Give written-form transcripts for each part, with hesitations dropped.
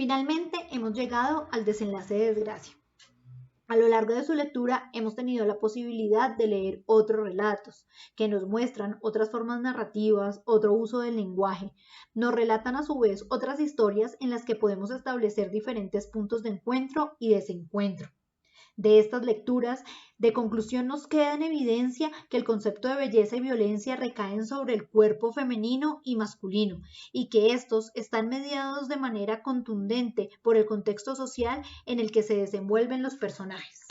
Finalmente hemos llegado al desenlace de desgracia. A lo largo de su lectura hemos tenido la posibilidad de leer otros relatos que nos muestran otras formas narrativas, otro uso del lenguaje, nos relatan a su vez otras historias en las que podemos establecer diferentes puntos de encuentro y desencuentro. De estas lecturas, de conclusión nos queda en evidencia que el concepto de belleza y violencia recaen sobre el cuerpo femenino y masculino y que estos están mediados de manera contundente por el contexto social en el que se desenvuelven los personajes.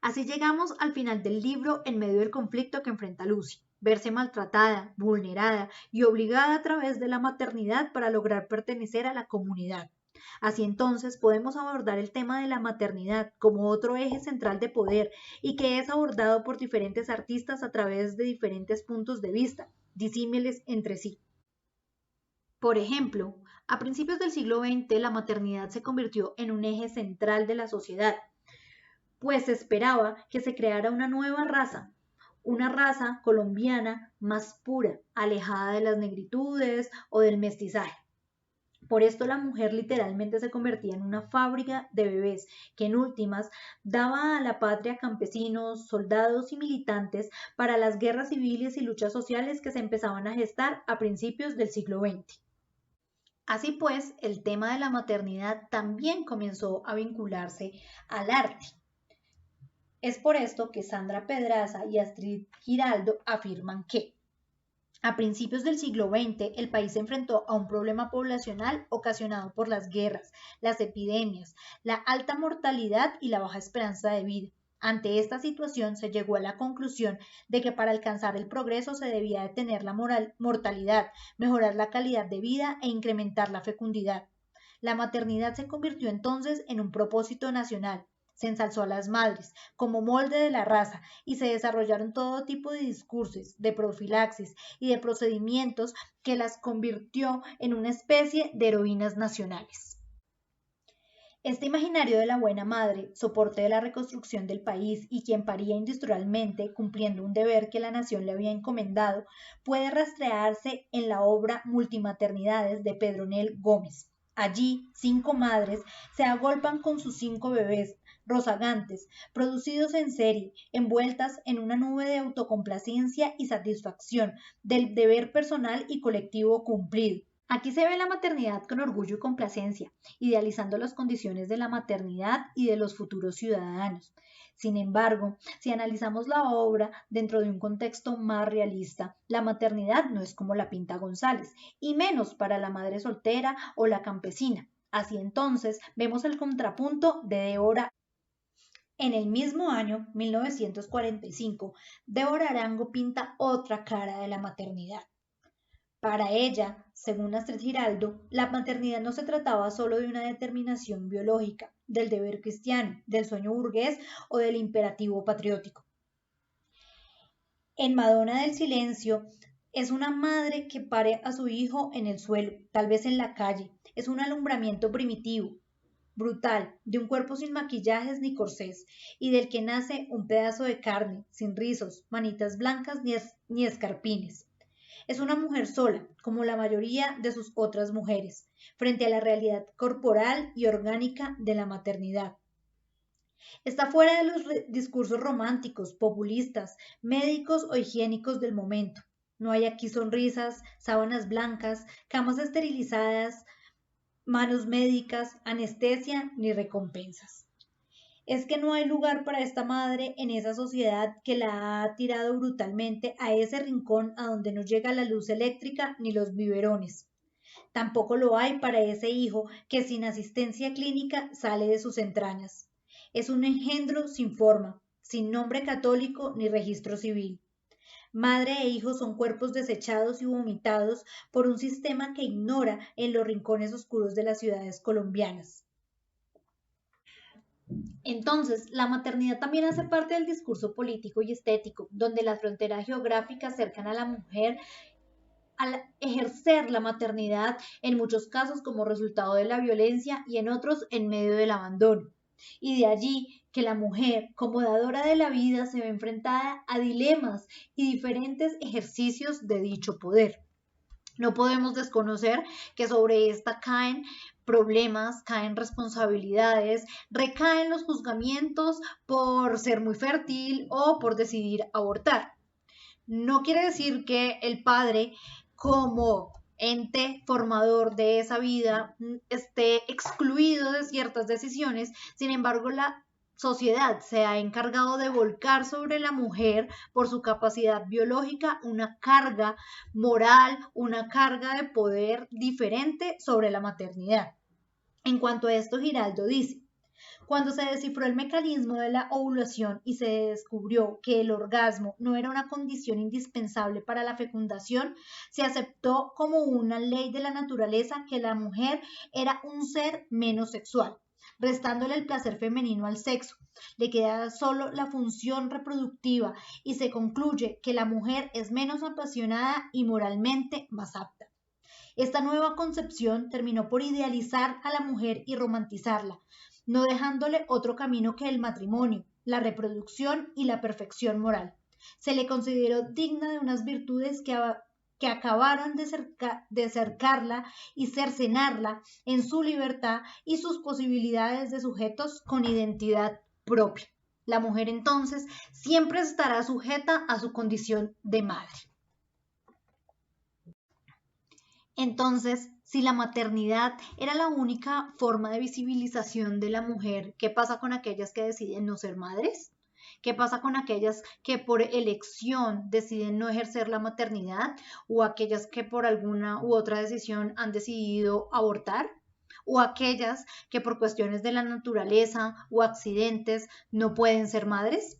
Así llegamos al final del libro en medio del conflicto que enfrenta Lucy. Verse maltratada, vulnerada y obligada a través de la maternidad para lograr pertenecer a la comunidad. Así entonces podemos abordar el tema de la maternidad como otro eje central de poder y que es abordado por diferentes artistas a través de diferentes puntos de vista, disímiles entre sí. Por ejemplo, a principios del siglo XX la maternidad se convirtió en un eje central de la sociedad, pues se esperaba que se creara una raza colombiana más pura, alejada de las negritudes o del mestizaje. Por esto la mujer literalmente se convertía en una fábrica de bebés que en últimas daba a la patria campesinos, soldados y militantes para las guerras civiles y luchas sociales que se empezaban a gestar a principios del siglo XX. Así pues, el tema de la maternidad también comenzó a vincularse al arte. Es por esto que Sandra Pedraza y Astrid Giraldo afirman que a principios del siglo XX, el país se enfrentó a un problema poblacional ocasionado por las guerras, las epidemias, la alta mortalidad y la baja esperanza de vida. Ante esta situación se llegó a la conclusión de que para alcanzar el progreso se debía detener la mortalidad, mejorar la calidad de vida e incrementar la fecundidad. La maternidad se convirtió entonces en un propósito nacional. Se ensalzó a las madres como molde de la raza y se desarrollaron todo tipo de discursos, de profilaxis y de procedimientos que las convirtió en una especie de heroínas nacionales. Este imaginario de la buena madre, soporte de la reconstrucción del país y quien paría industrialmente, cumpliendo un deber que la nación le había encomendado, puede rastrearse en la obra Multimaternidades de Pedronel Gómez. Allí, 5 madres se agolpan con sus 5 bebés rozagantes, producidos en serie, envueltas en una nube de autocomplacencia y satisfacción del deber personal y colectivo cumplido. Aquí se ve la maternidad con orgullo y complacencia, idealizando las condiciones de la maternidad y de los futuros ciudadanos. Sin embargo, si analizamos la obra dentro de un contexto más realista, la maternidad no es como la pinta González, y menos para la madre soltera o la campesina. Así entonces, vemos el contrapunto de Débora. En el mismo año, 1945, Débora Arango pinta otra cara de la maternidad. Para ella, según Astrid Giraldo, la maternidad no se trataba solo de una determinación biológica, del deber cristiano, del sueño burgués o del imperativo patriótico. En Madonna del Silencio, es una madre que pare a su hijo en el suelo, tal vez en la calle. Es un alumbramiento primitivo, brutal, de un cuerpo sin maquillajes ni corsés, y del que nace un pedazo de carne, sin rizos, manitas blancas ni escarpines. Es una mujer sola, como la mayoría de sus otras mujeres, frente a la realidad corporal y orgánica de la maternidad. Está fuera de los discursos románticos, populistas, médicos o higiénicos del momento. No hay aquí sonrisas, sábanas blancas, camas esterilizadas, manos médicas, anestesia ni recompensas. Es que no hay lugar para esta madre en esa sociedad que la ha tirado brutalmente a ese rincón a donde no llega la luz eléctrica ni los biberones. Tampoco lo hay para ese hijo que sin asistencia clínica sale de sus entrañas. Es un engendro sin forma, sin nombre católico ni registro civil. Madre e hijo son cuerpos desechados y vomitados por un sistema que ignora en los rincones oscuros de las ciudades colombianas. Entonces, la maternidad también hace parte del discurso político y estético, donde las fronteras geográficas acercan a la mujer al ejercer la maternidad, en muchos casos como resultado de la violencia y en otros en medio del abandono. Y de allí que la mujer, como dadora de la vida, se ve enfrentada a dilemas y diferentes ejercicios de dicho poder. No podemos desconocer que sobre esta caen problemas, caen responsabilidades, recaen los juzgamientos por ser muy fértil o por decidir abortar. No quiere decir que el padre, como ente formador de esa vida, esté excluido de ciertas decisiones. Sin embargo, la sociedad se ha encargado de volcar sobre la mujer por su capacidad biológica una carga moral, una carga de poder diferente sobre la maternidad. En cuanto a esto, Giraldo dice: cuando se descifró el mecanismo de la ovulación y se descubrió que el orgasmo no era una condición indispensable para la fecundación, se aceptó como una ley de la naturaleza que la mujer era un ser menos sexual, restándole el placer femenino al sexo. Le queda solo la función reproductiva y se concluye que la mujer es menos apasionada y moralmente más apta. Esta nueva concepción terminó por idealizar a la mujer y romantizarla, no dejándole otro camino que el matrimonio, la reproducción y la perfección moral. Se le consideró digna de unas virtudes que acabaron de cercarla y cercenarla en su libertad y sus posibilidades de sujetos con identidad propia. La mujer entonces siempre estará sujeta a su condición de madre. Entonces, si la maternidad era la única forma de visibilización de la mujer, ¿qué pasa con aquellas que deciden no ser madres? ¿Qué pasa con aquellas que por elección deciden no ejercer la maternidad o aquellas que por alguna u otra decisión han decidido abortar? ¿O aquellas que por cuestiones de la naturaleza o accidentes no pueden ser madres?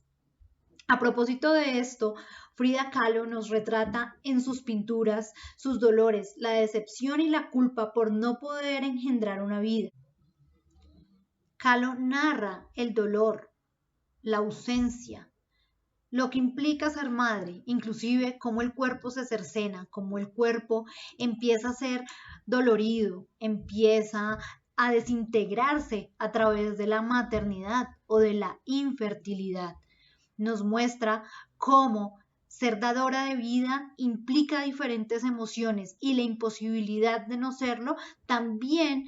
A propósito de esto, Frida Kahlo nos retrata en sus pinturas sus dolores, la decepción y la culpa por no poder engendrar una vida. Kahlo narra el dolor, la ausencia, lo que implica ser madre, inclusive cómo el cuerpo se cercena, cómo el cuerpo empieza a ser dolorido, empieza a desintegrarse a través de la maternidad o de la infertilidad. Nos muestra cómo ser dadora de vida implica diferentes emociones y la imposibilidad de no serlo también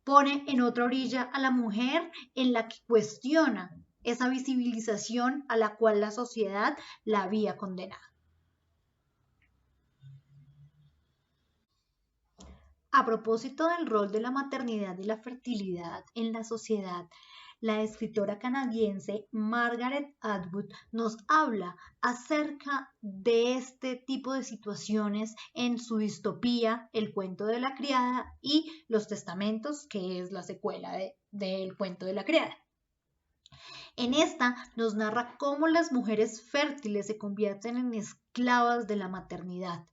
pone en otra orilla a la mujer en la que cuestiona esa visibilización a la cual la sociedad la había condenado. A propósito del rol de la maternidad y la fertilidad en la sociedad, la escritora canadiense Margaret Atwood nos habla acerca de este tipo de situaciones en su distopía El cuento de la criada y Los testamentos, que es la secuela del cuento de la criada. En esta nos narra cómo las mujeres fértiles se convierten en esclavas de la maternidad.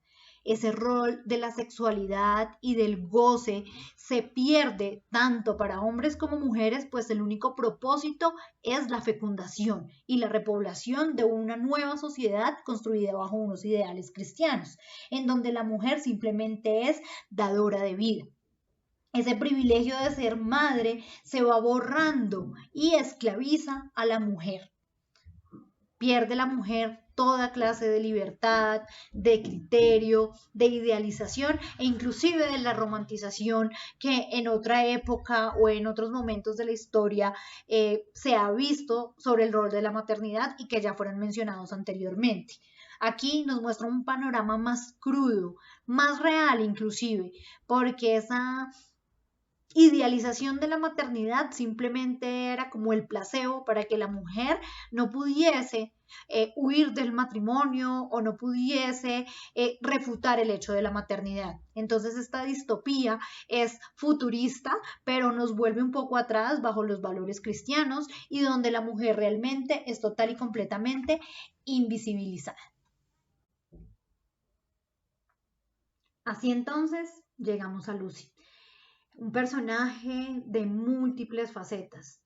Ese rol de la sexualidad y del goce se pierde tanto para hombres como mujeres, pues el único propósito es la fecundación y la repoblación de una nueva sociedad construida bajo unos ideales cristianos, en donde la mujer simplemente es dadora de vida. Ese privilegio de ser madre se va borrando y esclaviza a la mujer. Pierde la mujer toda clase de libertad, de criterio, de idealización e inclusive de la romantización que en otra época o en otros momentos de la historia se ha visto sobre el rol de la maternidad y que ya fueron mencionados anteriormente. Aquí nos muestra un panorama más crudo, más real inclusive, porque esa idealización de la maternidad simplemente era como el placebo para que la mujer no pudiese huir del matrimonio o no pudiese refutar el hecho de la maternidad. Entonces esta distopía es futurista, pero nos vuelve un poco atrás bajo los valores cristianos y donde la mujer realmente es total y completamente invisibilizada. Así entonces llegamos a Lucy, un personaje de múltiples facetas,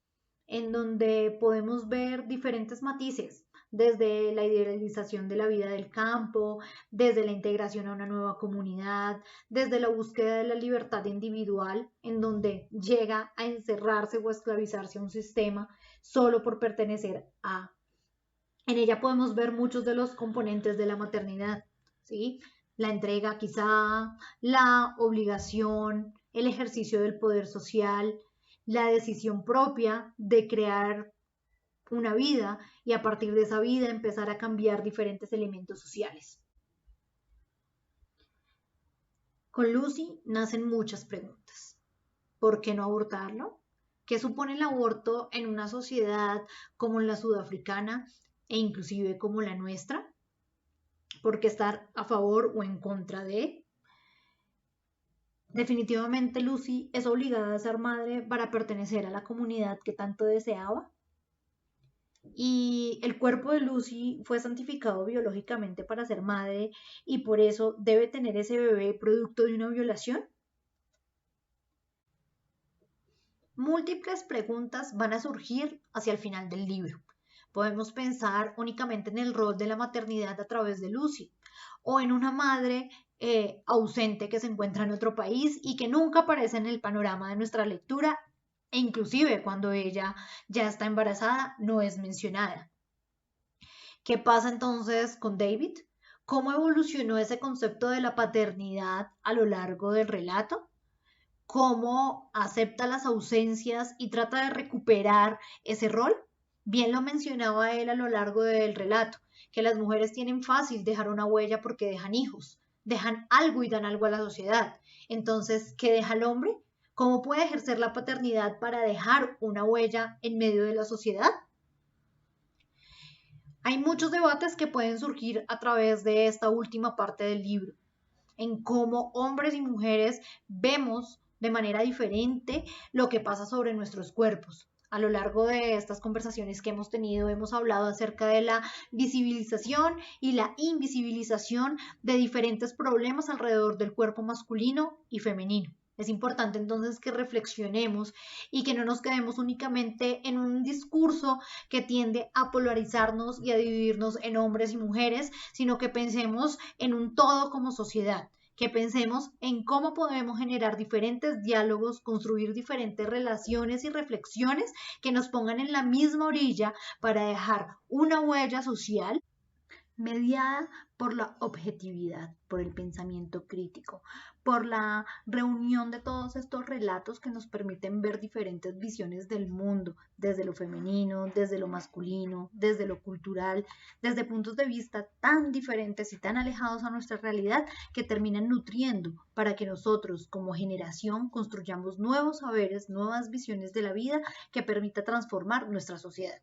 en donde podemos ver diferentes matices, desde la idealización de la vida del campo, desde la integración a una nueva comunidad, desde la búsqueda de la libertad individual, en donde llega a encerrarse o a esclavizarse a un sistema solo por pertenecer a. En ella podemos ver muchos de los componentes de la maternidad, ¿sí? la entrega quizá, la obligación, el ejercicio del poder social, la decisión propia de crear una vida y a partir de esa vida empezar a cambiar diferentes elementos sociales. Con Lucy nacen muchas preguntas. ¿Por qué no abortarlo? ¿Qué supone el aborto en una sociedad como la sudafricana e inclusive como la nuestra? ¿Por qué estar a favor o en contra de? Definitivamente Lucy es obligada a ser madre para pertenecer a la comunidad que tanto deseaba. Y el cuerpo de Lucy fue santificado biológicamente para ser madre y por eso debe tener ese bebé producto de una violación. Múltiples preguntas van a surgir hacia el final del libro. Podemos pensar únicamente en el rol de la maternidad a través de Lucy o en una madre ausente que se encuentra en otro país y que nunca aparece en el panorama de nuestra lectura e inclusive cuando ella ya está embarazada no es mencionada. ¿Qué pasa entonces con David? ¿Cómo evolucionó ese concepto de la paternidad a lo largo del relato? ¿Cómo acepta las ausencias y trata de recuperar ese rol? Bien lo mencionaba él a lo largo del relato, que las mujeres tienen fácil dejar una huella porque dejan hijos, dejan algo y dan algo a la sociedad. Entonces, ¿qué deja el hombre? ¿Cómo puede ejercer la paternidad para dejar una huella en medio de la sociedad? Hay muchos debates que pueden surgir a través de esta última parte del libro, en cómo hombres y mujeres vemos de manera diferente lo que pasa sobre nuestros cuerpos. A lo largo de estas conversaciones que hemos tenido, hemos hablado acerca de la visibilización y la invisibilización de diferentes problemas alrededor del cuerpo masculino y femenino. Es importante entonces que reflexionemos y que no nos quedemos únicamente en un discurso que tiende a polarizarnos y a dividirnos en hombres y mujeres, sino que pensemos en un todo como sociedad, que pensemos en cómo podemos generar diferentes diálogos, construir diferentes relaciones y reflexiones que nos pongan en la misma orilla para dejar una huella social mediada por la objetividad, por el pensamiento crítico, por la reunión de todos estos relatos que nos permiten ver diferentes visiones del mundo, desde lo femenino, desde lo masculino, desde lo cultural, desde puntos de vista tan diferentes y tan alejados a nuestra realidad que terminan nutriendo para que nosotros como generación construyamos nuevos saberes, nuevas visiones de la vida que permita transformar nuestra sociedad.